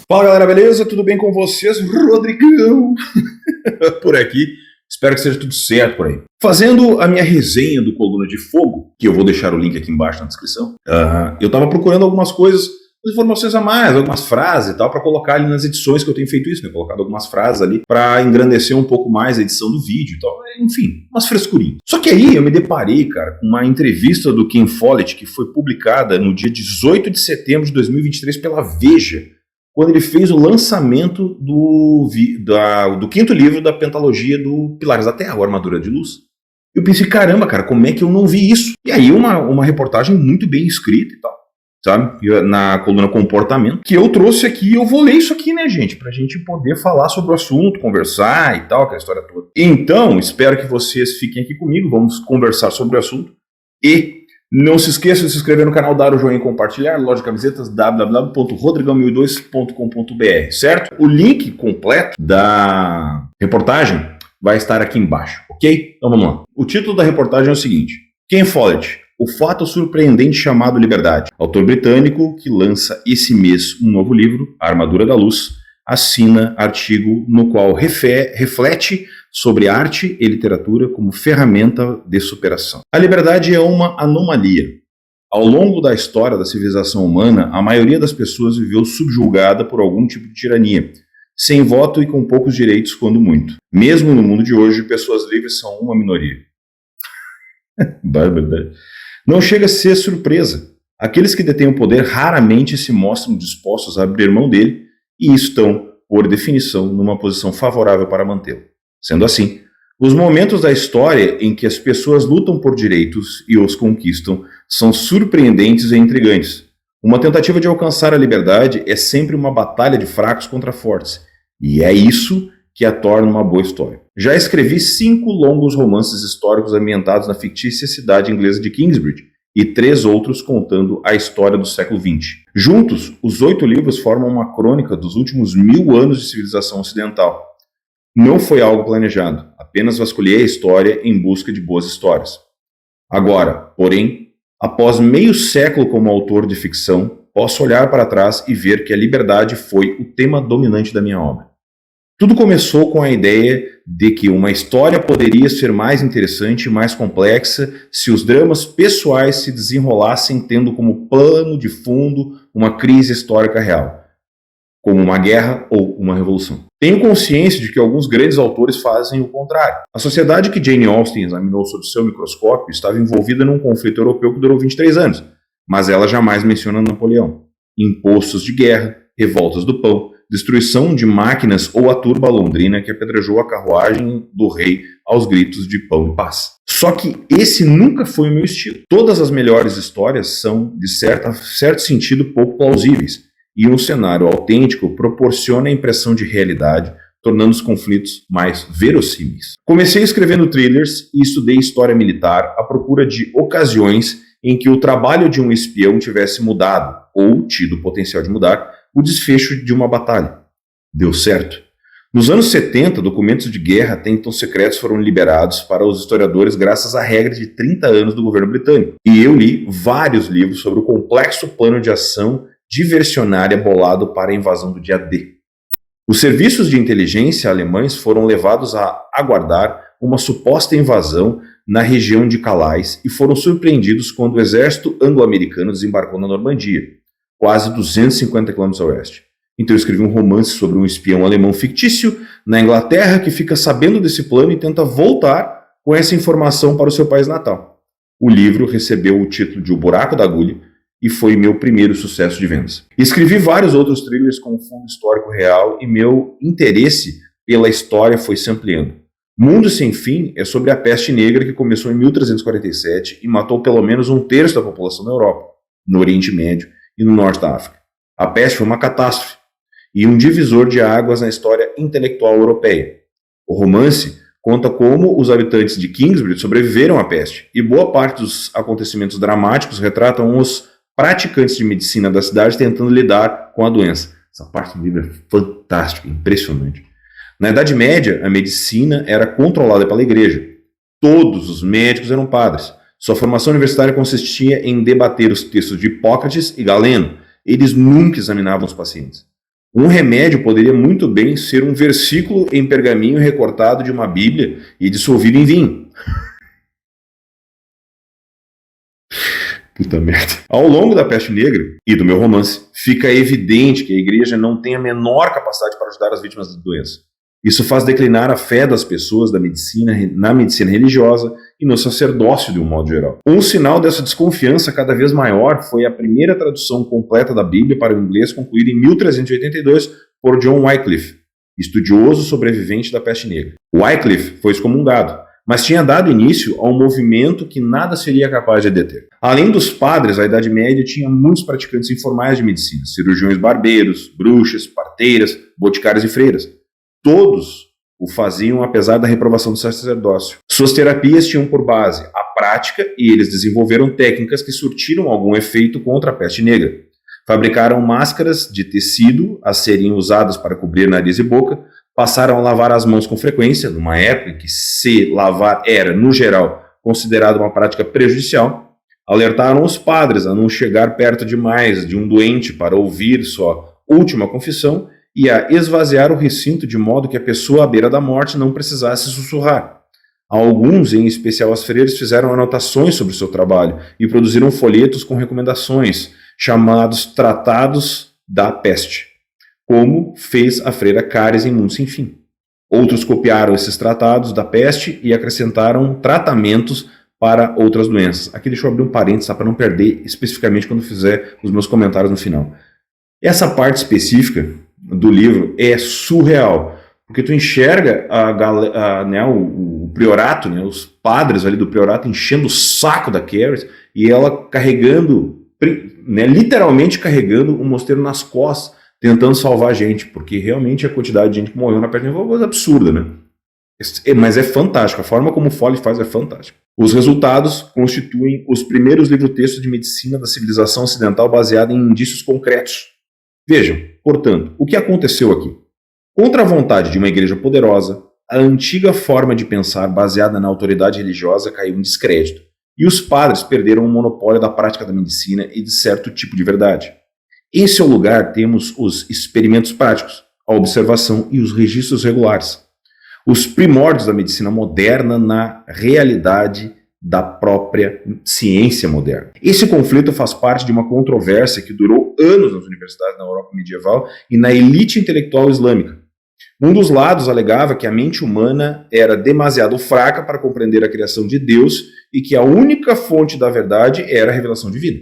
Fala galera, beleza? Tudo bem com vocês? Rodrigão por aqui. Espero que seja tudo certo por aí. Fazendo a minha resenha do Coluna de Fogo, que eu vou deixar o link aqui embaixo na descrição, eu tava procurando algumas coisas, informações a mais, algumas frases e tal, para colocar ali nas edições que eu tenho feito isso, né? Colocado algumas frases ali para engrandecer um pouco mais a edição do vídeo e tal. Enfim, umas frescurinhas. Só que aí eu me deparei, cara, com uma entrevista do Ken Follett que foi publicada no dia 18 de setembro de 2023 pela Veja, quando ele fez o lançamento do quinto livro da pentalogia do Pilares da Terra, o Armadura de Luz. Eu pensei, caramba, cara, como é que eu não vi isso? E aí uma reportagem muito bem escrita e tal, sabe? Na coluna Comportamento, que eu trouxe aqui, eu vou ler isso aqui, né, gente? Pra gente poder falar sobre o assunto, conversar e tal, aquela história toda. Então, espero que vocês fiquem aqui comigo, vamos conversar sobre o assunto. E não se esqueça de se inscrever no canal, dar o joinha e compartilhar, loja de camisetas www.rodrigão1002.com.br, certo? O link completo da reportagem vai estar aqui embaixo, ok? Então vamos lá. O título da reportagem é o seguinte: Ken Follett, o fato surpreendente chamado Liberdade. Autor britânico que lança esse mês um novo livro, A Armadura da Luz, assina artigo no qual reflete sobre arte e literatura como ferramenta de superação. A liberdade é uma anomalia. Ao longo da história da civilização humana, a maioria das pessoas viveu subjugada por algum tipo de tirania, sem voto e com poucos direitos, quando muito. Mesmo no mundo de hoje, pessoas livres são uma minoria. Não chega a ser surpresa. Aqueles que detêm o poder raramente se mostram dispostos a abrir mão dele e estão, por definição, numa posição favorável para mantê-lo. Sendo assim, os momentos da história em que as pessoas lutam por direitos e os conquistam são surpreendentes e intrigantes. Uma tentativa de alcançar a liberdade é sempre uma batalha de fracos contra fortes, e é isso que a torna uma boa história. Já escrevi 5 longos romances históricos ambientados na fictícia cidade inglesa de Kingsbridge, e 3 outros contando a história do século XX. Juntos, os 8 livros formam uma crônica dos últimos 1000 anos de civilização ocidental. Não foi algo planejado, apenas vasculhei a história em busca de boas histórias. Agora, porém, após meio século como autor de ficção, posso olhar para trás e ver que a liberdade foi o tema dominante da minha obra. Tudo começou com a ideia de que uma história poderia ser mais interessante e mais complexa se os dramas pessoais se desenrolassem tendo como plano de fundo uma crise histórica real, como uma guerra ou uma revolução. Tenho consciência de que alguns grandes autores fazem o contrário. A sociedade que Jane Austen examinou sob seu microscópio estava envolvida num conflito europeu que durou 23 anos, mas ela jamais menciona Napoleão. Impostos de guerra, revoltas do pão, destruição de máquinas ou a turba londrina que apedrejou a carruagem do rei aos gritos de pão e paz. Só que esse nunca foi o meu estilo. Todas as melhores histórias são, de certo sentido, pouco plausíveis, e um cenário autêntico proporciona a impressão de realidade, tornando os conflitos mais verossímeis. Comecei escrevendo thrillers e estudei história militar à procura de ocasiões em que o trabalho de um espião tivesse mudado, ou tido o potencial de mudar, o desfecho de uma batalha. Deu certo. Nos anos 70, documentos de guerra até então secretos foram liberados para os historiadores graças à regra de 30 anos do governo britânico. E eu li vários livros sobre o complexo plano de ação diversionária bolado para a invasão do dia D. Os serviços de inteligência alemães foram levados a aguardar uma suposta invasão na região de Calais e foram surpreendidos quando o exército anglo-americano desembarcou na Normandia, quase 250 km a oeste. Então eu escrevi um romance sobre um espião alemão fictício na Inglaterra que fica sabendo desse plano e tenta voltar com essa informação para o seu país natal. O livro recebeu o título de O Buraco da Agulha e foi meu primeiro sucesso de vendas. Escrevi vários outros thrillers com fundo histórico real e meu interesse pela história foi se ampliando. Mundo Sem Fim é sobre a peste negra que começou em 1347 e matou pelo menos 1/3 da população na Europa, no Oriente Médio e no Norte da África. A peste foi uma catástrofe e um divisor de águas na história intelectual europeia. O romance conta como os habitantes de Kingsbridge sobreviveram à peste, e boa parte dos acontecimentos dramáticos retratam os praticantes de medicina da cidade tentando lidar com a doença. Essa parte do livro é fantástica, impressionante. Na Idade Média, a medicina era controlada pela igreja. Todos os médicos eram padres. Sua formação universitária consistia em debater os textos de Hipócrates e Galeno. Eles nunca examinavam os pacientes. Um remédio poderia muito bem ser um versículo em pergaminho recortado de uma Bíblia e dissolvido em vinho. Puta merda. Ao longo da Peste Negra e do meu romance, fica evidente que a igreja não tem a menor capacidade para ajudar as vítimas da doença. Isso faz declinar a fé das pessoas na medicina religiosa e no sacerdócio de um modo geral. Um sinal dessa desconfiança cada vez maior foi a primeira tradução completa da Bíblia para o inglês concluída em 1382 por John Wycliffe, estudioso sobrevivente da Peste Negra. Wycliffe foi excomungado, mas tinha dado início a um movimento que nada seria capaz de deter. Além dos padres, a Idade Média tinha muitos praticantes informais de medicina, cirurgiões barbeiros, bruxas, parteiras, boticários e freiras. Todos o faziam apesar da reprovação do sacerdócio. Suas terapias tinham por base a prática e eles desenvolveram técnicas que surtiram algum efeito contra a peste negra. Fabricaram máscaras de tecido a serem usadas para cobrir nariz e boca, passaram a lavar as mãos com frequência, numa época em que se lavar era, no geral, considerado uma prática prejudicial. Alertaram os padres a não chegar perto demais de um doente para ouvir sua última confissão e a esvaziar o recinto de modo que a pessoa à beira da morte não precisasse sussurrar. Alguns, em especial as freiras, fizeram anotações sobre o seu trabalho e produziram folhetos com recomendações, chamados Tratados da Peste, como fez a freira Cáries em Mundo Sem Fim. Outros copiaram esses tratados da peste e acrescentaram tratamentos para outras doenças. Aqui deixa eu abrir um parênteses para não perder especificamente quando fizer os meus comentários no final. Essa parte específica do livro é surreal, porque tu enxerga o priorato, os padres ali do priorato enchendo o saco da Cáries e ela carregando, literalmente carregando o mosteiro nas costas, tentando salvar a gente, porque realmente a quantidade de gente que morreu na peste negra é uma coisa absurda, né? Mas é fantástico, a forma como o Foley faz é fantástica. Os resultados constituem os primeiros livros-textos de medicina da civilização ocidental baseada em indícios concretos. Vejam, portanto, o que aconteceu aqui? Contra a vontade de uma igreja poderosa, a antiga forma de pensar baseada na autoridade religiosa caiu em descrédito, e os padres perderam o monopólio da prática da medicina e de certo tipo de verdade. Em seu lugar, temos os experimentos práticos, a observação e os registros regulares. Os primórdios da medicina moderna na realidade da própria ciência moderna. Esse conflito faz parte de uma controvérsia que durou anos nas universidades na Europa medieval e na elite intelectual islâmica. Um dos lados alegava que a mente humana era demasiado fraca para compreender a criação de Deus e que a única fonte da verdade era a revelação divina.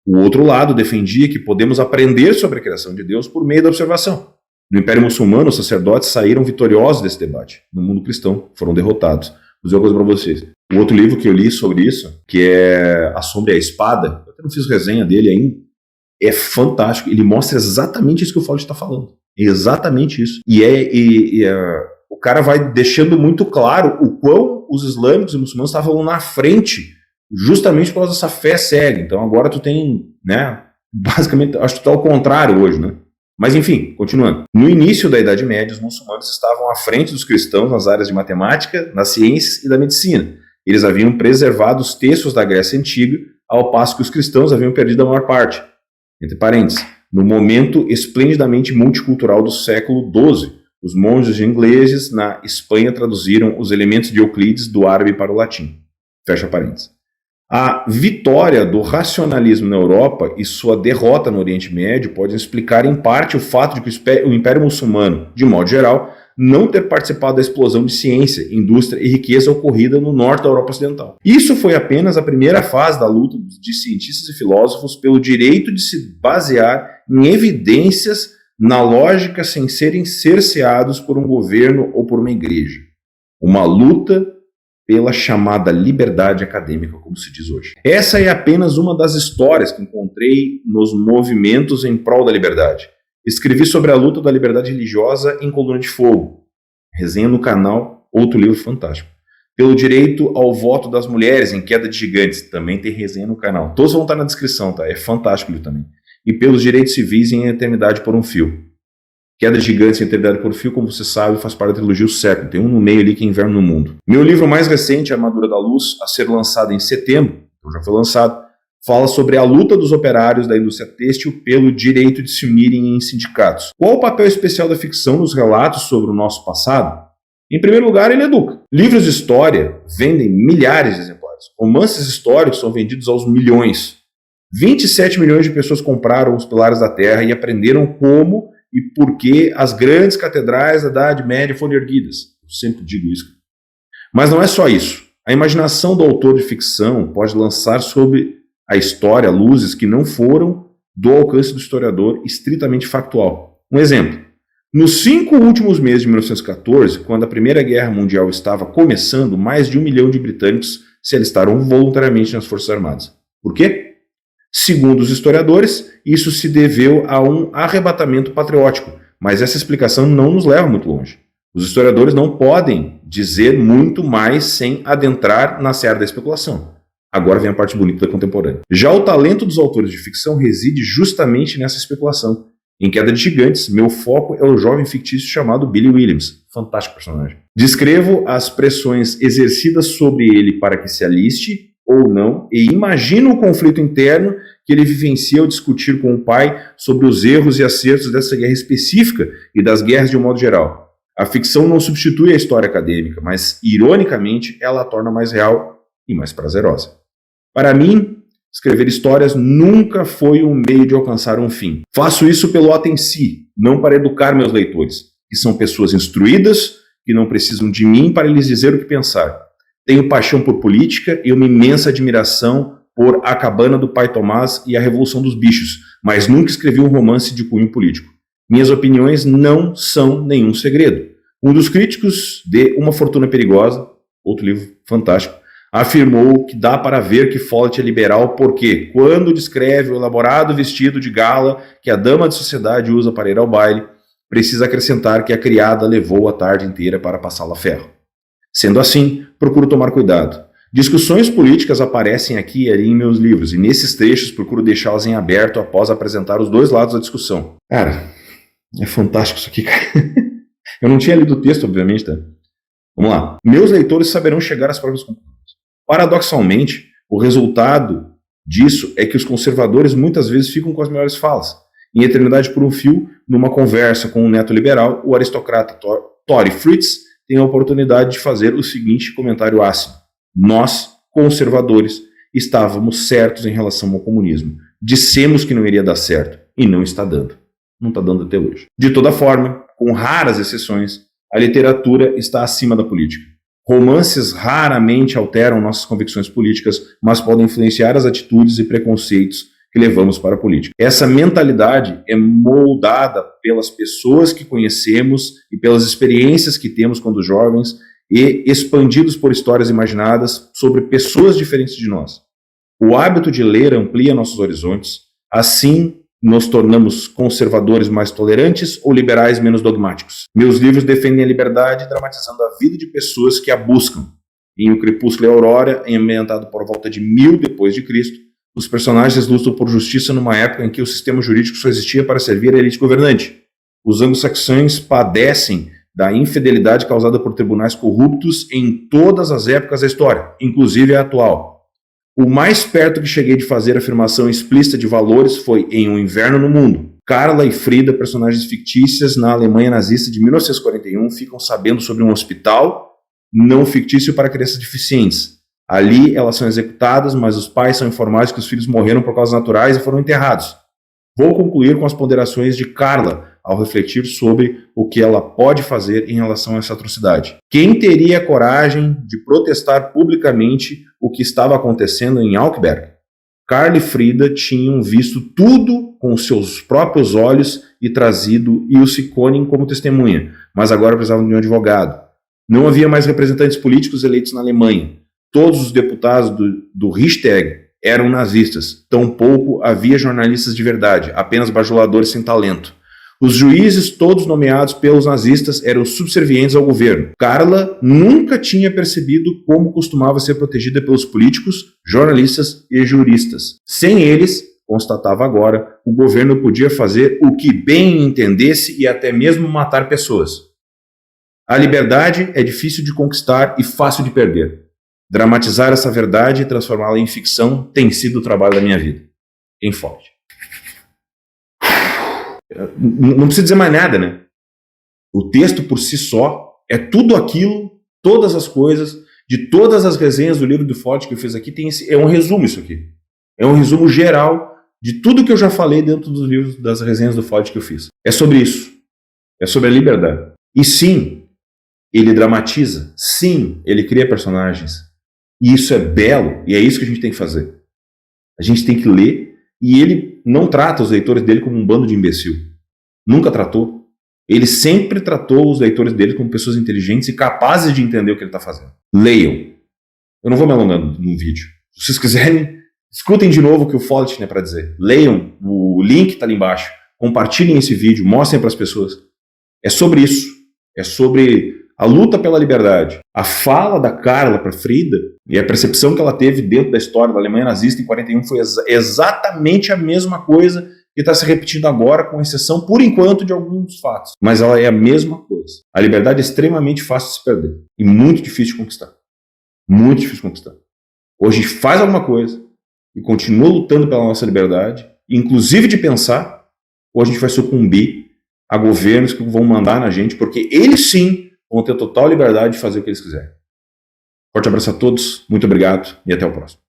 O outro lado defendia que podemos aprender sobre a criação de Deus por meio da observação. No Império Muçulmano, os sacerdotes saíram vitoriosos desse debate. No mundo cristão, foram derrotados. Vou dizer uma coisa para vocês. O outro livro que eu li sobre isso, que é A Sombra e a Espada, eu até não fiz resenha dele ainda, é fantástico. Ele mostra exatamente isso que o Foley está falando. É exatamente isso. O cara vai deixando muito claro o quão os islâmicos e muçulmanos estavam na frente, justamente por causa dessa fé cega. Então agora tu tem, basicamente, acho que tu tá ao contrário hoje, né? Mas enfim, continuando. No início da Idade Média, os muçulmanos estavam à frente dos cristãos nas áreas de matemática, nas ciências e da medicina. Eles haviam preservado os textos da Grécia Antiga, ao passo que os cristãos haviam perdido a maior parte. Entre parênteses, no momento esplendidamente multicultural do século XII, os monges ingleses na Espanha traduziram os elementos de Euclides do árabe para o latim. Fecha parênteses. A vitória do racionalismo na Europa e sua derrota no Oriente Médio podem explicar em parte o fato de que o Império Muçulmano, de modo geral, não ter participado da explosão de ciência, indústria e riqueza ocorrida no norte da Europa Ocidental. Isso foi apenas a primeira fase da luta de cientistas e filósofos pelo direito de se basear em evidências na lógica sem serem cerceados por um governo ou por uma igreja. Uma luta pela chamada liberdade acadêmica, como se diz hoje. Essa é apenas uma das histórias que encontrei nos movimentos em prol da liberdade. Escrevi sobre a luta da liberdade religiosa em Coluna de Fogo. Resenha no canal, outro livro fantástico. Pelo direito ao voto das mulheres em Queda de Gigantes, também tem resenha no canal. Todos vão estar na descrição, tá? É fantástico o livro também. E pelos direitos civis em Eternidade por um Fio. Queda de Gigantes e Eternidade por um Fio, como você sabe, faz parte da trilogia O Século. Tem um no meio ali que é Inverno no Mundo. Meu livro mais recente, A Armadura da Luz, a ser lançado em setembro, então já foi lançado, fala sobre a luta dos operários da indústria têxtil pelo direito de se unirem em sindicatos. Qual o papel especial da ficção nos relatos sobre o nosso passado? Em primeiro lugar, ele educa. Livros de história vendem milhares de exemplares. Romances históricos são vendidos aos milhões. 27 milhões de pessoas compraram Os Pilares da Terra e aprenderam como e por que as grandes catedrais da Idade Média foram erguidas. Eu sempre digo isso. Mas não é só isso. A imaginação do autor de ficção pode lançar sobre a história luzes que não foram do alcance do historiador estritamente factual. Um exemplo. Nos 5 últimos meses de 1914, quando a Primeira Guerra Mundial estava começando, mais de 1 milhão de britânicos se alistaram voluntariamente nas Forças Armadas. Por quê? Segundo os historiadores, isso se deveu a um arrebatamento patriótico, mas essa explicação não nos leva muito longe. Os historiadores não podem dizer muito mais sem adentrar na seara da especulação. Agora vem a parte bonita da contemporânea. Já o talento dos autores de ficção reside justamente nessa especulação. Em Queda de Gigantes, meu foco é o jovem fictício chamado Billy Williams. Fantástico personagem. Descrevo as pressões exercidas sobre ele para que se aliste ou não, e imagino o conflito interno que ele vivencia ao discutir com o pai sobre os erros e acertos dessa guerra específica e das guerras de um modo geral. A ficção não substitui a história acadêmica, mas, ironicamente, ela a torna mais real e mais prazerosa. Para mim, escrever histórias nunca foi um meio de alcançar um fim. Faço isso pelo ato em si, não para educar meus leitores, que são pessoas instruídas, que não precisam de mim para lhes dizer o que pensar. Tenho paixão por política e uma imensa admiração por A Cabana do Pai Tomás e A Revolução dos Bichos, mas nunca escrevi um romance de cunho político. Minhas opiniões não são nenhum segredo. Um dos críticos de Uma Fortuna Perigosa, outro livro fantástico, afirmou que dá para ver que Follett é liberal porque, quando descreve o elaborado vestido de gala que a dama de sociedade usa para ir ao baile, precisa acrescentar que a criada levou a tarde inteira para passá-la a ferro. Sendo assim, procuro tomar cuidado. Discussões políticas aparecem aqui e ali em meus livros, e nesses trechos procuro deixá-las em aberto após apresentar os dois lados da discussão. Cara, é fantástico isso aqui, cara. Eu não tinha lido o texto, obviamente, tá? Vamos lá. Meus leitores saberão chegar às próprias conclusões. Paradoxalmente, o resultado disso é que os conservadores muitas vezes ficam com as melhores falas. Em Eternidade por um Fio, numa conversa com um neto liberal, o aristocrata Tory Fritz tem a oportunidade de fazer o seguinte comentário ácido. Nós, conservadores, estávamos certos em relação ao comunismo. Dissemos que não iria dar certo, e não está dando. Não está dando até hoje. De toda forma, com raras exceções, a literatura está acima da política. Romances raramente alteram nossas convicções políticas, mas podem influenciar as atitudes e preconceitos que levamos para a política. Essa mentalidade é moldada pelas pessoas que conhecemos e pelas experiências que temos quando jovens e expandidos por histórias imaginadas sobre pessoas diferentes de nós. O hábito de ler amplia nossos horizontes, assim nos tornamos conservadores mais tolerantes ou liberais menos dogmáticos. Meus livros defendem a liberdade, dramatizando a vida de pessoas que a buscam. Em O Crepúsculo e a Aurora, ambientado por volta de 1000 depois de Cristo, os personagens lutam por justiça numa época em que o sistema jurídico só existia para servir a elite governante. Os anglo-saxões padecem da infidelidade causada por tribunais corruptos em todas as épocas da história, inclusive a atual. O mais perto que cheguei de fazer afirmação explícita de valores foi em Um Inverno no Mundo. Carla e Frida, personagens fictícias na Alemanha nazista de 1941, ficam sabendo sobre um hospital não fictício para crianças deficientes. Ali elas são executadas, mas os pais são informados que os filhos morreram por causas naturais e foram enterrados. Vou concluir com as ponderações de Carla ao refletir sobre o que ela pode fazer em relação a essa atrocidade. Quem teria coragem de protestar publicamente o que estava acontecendo em Augsburg? Carla e Frida tinham visto tudo com seus próprios olhos e trazido Ilse Koning como testemunha, mas agora precisavam de um advogado. Não havia mais representantes políticos eleitos na Alemanha. Todos os deputados do Reichstag eram nazistas. Tampouco havia jornalistas de verdade, apenas bajuladores sem talento. Os juízes, todos nomeados pelos nazistas, eram subservientes ao governo. Carla nunca tinha percebido como costumava ser protegida pelos políticos, jornalistas e juristas. Sem eles, constatava agora, o governo podia fazer o que bem entendesse e até mesmo matar pessoas. A liberdade é difícil de conquistar e fácil de perder. Dramatizar essa verdade e transformá-la em ficção tem sido o trabalho da minha vida. Quem Ford. Não precisa dizer mais nada, né? O texto por si só é tudo aquilo, todas as coisas, de todas as resenhas do livro do Ford que eu fiz aqui, é um resumo isso aqui. É um resumo geral de tudo que eu já falei dentro dos livros, das resenhas do Ford que eu fiz. É sobre isso. É sobre a liberdade. E sim, ele dramatiza. Sim, ele cria personagens. E isso é belo, e é isso que a gente tem que fazer. A gente tem que ler, e ele não trata os leitores dele como um bando de imbecil. Nunca tratou. Ele sempre tratou os leitores dele como pessoas inteligentes e capazes de entender o que ele está fazendo. Leiam. Eu não vou me alongando num vídeo. Se vocês quiserem, escutem de novo o que o Follett tem para dizer. Leiam, o link está ali embaixo. Compartilhem esse vídeo, mostrem para as pessoas. É sobre isso. É sobre a luta pela liberdade. A fala da Carla para Frida e a percepção que ela teve dentro da história da Alemanha nazista em 41 foi exatamente a mesma coisa que está se repetindo agora, com exceção, por enquanto, de alguns fatos. Mas ela é a mesma coisa. A liberdade é extremamente fácil de se perder e muito difícil de conquistar. Muito difícil de conquistar. Hoje a gente faz alguma coisa e continua lutando pela nossa liberdade, inclusive de pensar, ou a gente vai sucumbir a governos que vão mandar na gente, porque eles sim vão ter total liberdade de fazer o que eles quiserem. Forte abraço a todos, muito obrigado e até o próximo.